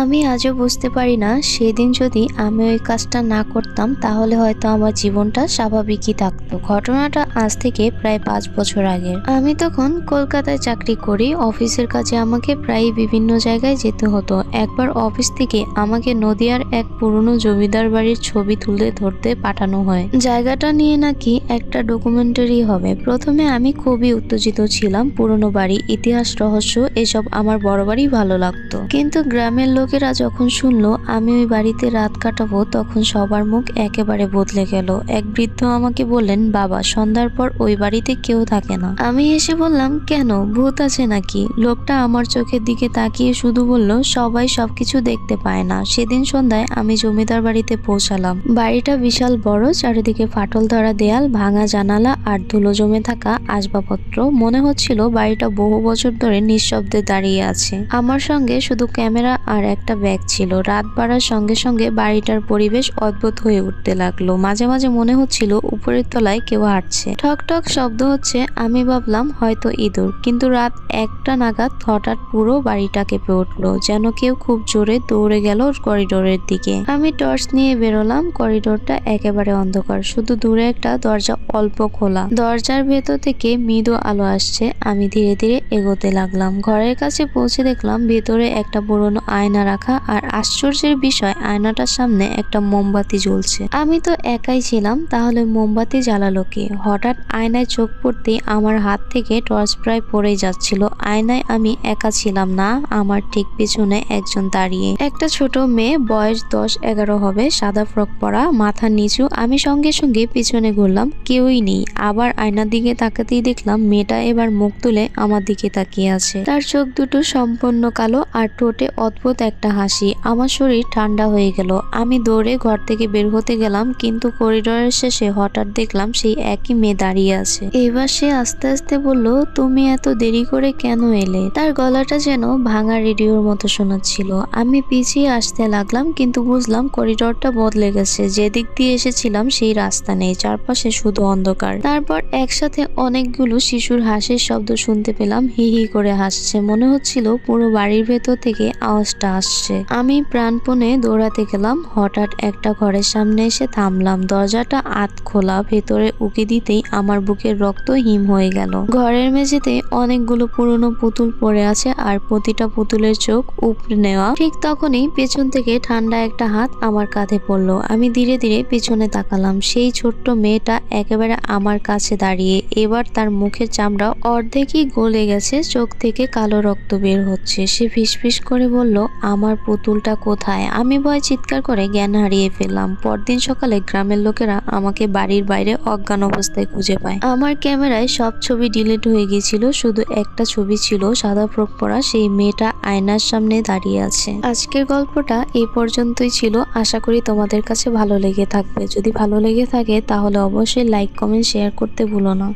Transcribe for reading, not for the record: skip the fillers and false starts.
আমি আজও বুঝতে পারি না সেদিন যদি আমি ওই কাজটা না করতাম তাহলে হয়তো আমার জীবনটা স্বাভাবিকই থাকতো। ঘটনাটা আজ থেকে প্রায় 5 বছর আগের। আমি তখন কলকাতায় চাকরি করি। অফিসের কাজে আমাকে প্রায় বিভিন্ন জায়গায় যেতে হতো। একবার অফিস থেকে আমাকে নদিয়ার এক পুরনো জমিদার বাড়ির ছবি তুলে ধরতে পাঠানো হয়। জায়গাটা নিয়ে নাকি একটা ডকুমেন্টারি হবে। প্রথমে আমি খুবই উত্তেজিত ছিলাম। পুরনো বাড়ি, ইতিহাস, রহস্য এসব আমার বরাবরই ভালো লাগতো, কিন্তু গ্রামের লোকেরা যখন শুনলো আমি ওই বাড়িতে রাত কাটাবো তখন সবার মুখ একেবারে বদলে গেল। এক বৃদ্ধ আমাকে বললেন, বাবা, সন্ধ্যার পর ওই বাড়িতে কেউ থাকে না। আমি হেসে বললাম, কেন, ভূত আছে নাকি? লোকটা আমার চোখের দিকে তাকিয়ে শুধু বলল, সবাই সবকিছু দেখতে পায় না। সেদিন সন্ধ্যায় আমি জমিদার বাড়িতে পৌঁছালাম। বাড়িটা বিশাল বড়, চারিদিকে ফাটল ধরা দেয়াল, ভাঙা জানালা আর ধুলো জমে থাকা আসবাবপত্র। মনে হচ্ছিল বাড়িটা বহু বছর ধরে নিঃশব্দে দাঁড়িয়ে আছে। আমার সঙ্গে শুধু ক্যামেরা আর একটা ব্যাগ ছিল। রাত বাড়ার সঙ্গে সঙ্গে বাড়িটার পরিবেশ অদ্ভুত হয়ে উঠতে লাগলো। মাঝে মাঝে মনে হচ্ছিল উপরের তলায় কেউ হাঁটছে। ঠক ঠক শব্দ হচ্ছে। আমি ভাবলাম হয়তো ইঁদুর, কিন্তু রাত 1টা নাগাদ হঠাৎ পুরো বাড়িটা কেঁপে উঠলো, যেন কেউ খুব জোরে দৌড়ে গেল করিডোরের দিকে। আমি টর্চ নিয়ে বেরোলাম। করিডোরটা একেবারে অন্ধকার, শুধু দূরে একটা দরজা অল্প খোলা। দরজার ভেতর থেকে মৃদু আলো আসছে। আমি ধীরে ধীরে এগোতে লাগলাম। ঘরের কাছে পৌঁছে দেখলাম ভেতরে একটা পুরনো আয়না রাখা, আর আশ্চর্যের বিষয় আয়নাটার সামনে একটা মোমবাতি জ্বলছে। আমি তো একাই ছিলাম, তাহলে মোমবাতি জ্বালালো কে? হঠাৎ আয়নায় চোখ পড়তেই আমার হাত থেকে টর্চ প্রায় পড়েই যাচ্ছিল। আয়নায় আমি একা ছিলাম না, আমার ঠিক পিছনে একজন দাঁড়িয়ে। একটা ছোট মেয়ে, বয়স 10-11 হবে, সাদা ফ্রক পরা, মাথা নিচু। আমি সঙ্গে সঙ্গে পিছনে ঘুরলাম, কেউই নেই। আবার আয়নার দিকে তাকাতেই দেখলাম মেয়েটা এবার মুখ তুলে আমার দিকে তাকিয়ে আছে। তার চোখ দুটো সম্পূর্ণ কালো আর ঠোঁটে অদ্ভুত একটা হাসি। আমার শরীর ঠান্ডা হয়ে গেল। আমি দৌড়ে ঘর থেকে বের হতে গেলাম, কিন্তু করিডোরের শেষে হঠাৎ দেখলাম সেই একই মেয়ে দাঁড়িয়ে আছে। এবার সে আস্তে আস্তে বলল, তুমি এত দেরি করে কেন এলে? তার গলাটা যেন ভাঙা রেডিওর মতো শোনাচ্ছিল। আমি পিছিয়ে আসতে লাগলাম, কিন্তু বুঝলাম করিডোরটা বদলে গেছে। যেদিক দিয়ে এসেছিলাম সেই রাস্তা নেই, চারপাশে শুধু অন্ধকার। তারপর একসাথে অনেকগুলো শিশুর হাসির শব্দ শুনতে পেলাম। হি হি করে হাসছে। মনে হচ্ছিল পুরো বাড়ির ভেতর থেকে আওয়াজটা আসছে। আমি প্রাণপণে দৌড়াতে গেলাম। হঠাৎ একটা ঘরের সামনে এসে থামলাম। দরজাটা আধ খোলা। ভেতরে উকি দিতেই আমার বুকের রক্ত হিম হয়ে গেল। ঘরের মেঝেতে অনেকগুলো পুরনো পুতুল পড়ে আছে, আর প্রতিটা পুতুলের চোখ উপড়ে নেওয়া। ঠিক তখনই পেছন থেকে ঠান্ডা একটা হাত আমার কাঁধে পড়লো। আমি ধীরে ধীরে পেছনে তাকালাম। সেই ছোট্ট মেয়েটা একেবারে আমার কাছে দাঁড়িয়ে। এবার তার মুখের চামড়া অর্ধেকই গলে গেছে, চোখ থেকে কালো রক্ত বের হচ্ছে। সে ফিসফিস করে বলল, আমার পুতুলটা কোথায়? আমি ভয়ে চিৎকার করে জ্ঞান হারিয়ে ফেললাম। পরদিন সকালে গ্রামের লোকেরা আমাকে বাড়ির বাইরে অজ্ঞান অবস্থায় খুঁজে পায়। আমার ক্যামেরায় সব ছবি ডিলিট হয়ে গিয়েছিল, শুধু একটা ছবি ছিল, সাদা ফ্রক পরা সেই মেয়েটা আয়নার সামনে দাঁড়িয়ে আছে। আজকের গল্পটা এই পর্যন্তই ছিল। আশা করি তোমাদের কাছে ভালো লেগে থাকবে। যদি ভালো লেগে থাকে তাহলে অবশ্যই লাইক, কমেন্ট, শেয়ার করতে ভুলো না।